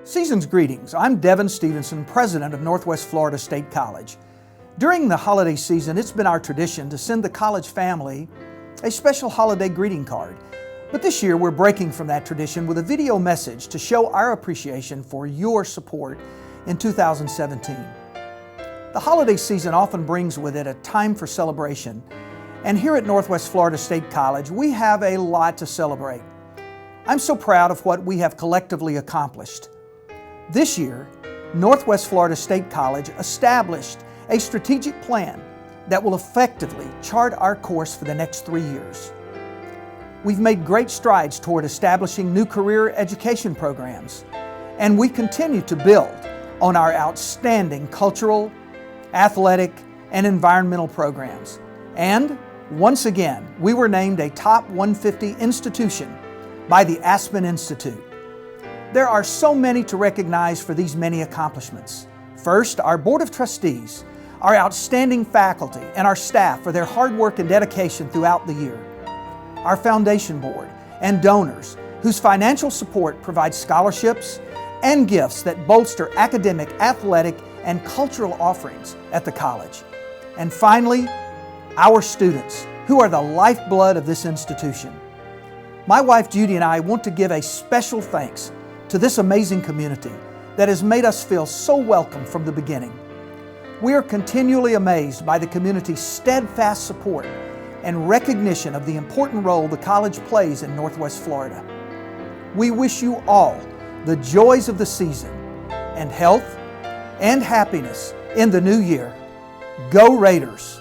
Season's greetings. I'm Devin Stephenson, president of Northwest Florida State College. During the holiday season, it's been our tradition to send the college family a special holiday greeting card. But this year, we're breaking from that tradition with a video message to show our appreciation for your support in 2017. The holiday season often brings with it a time for celebration. And here at Northwest Florida State College, we have a lot to celebrate. I'm so proud of what we have collectively accomplished. This year, Northwest Florida State College established a strategic plan that will effectively chart our course for the next 3 years. We've made great strides toward establishing new career education programs, and we continue to build on our outstanding cultural, athletic, and environmental programs. And once again, we were named a Top 150 institution by the Aspen Institute. There are so many to recognize for these many accomplishments. First, our Board of Trustees, our outstanding faculty, and our staff for their hard work and dedication throughout the year. Our Foundation Board and donors whose financial support provides scholarships and gifts that bolster academic, athletic, and cultural offerings at the college. And finally, our students, who are the lifeblood of this institution. My wife Judy and I want to give a special thanks to this amazing community that has made us feel so welcome from the beginning. We are continually amazed by the community's steadfast support and recognition of the important role the college plays in Northwest Florida. We wish you all the joys of the season and health and happiness in the new year. Go Raiders!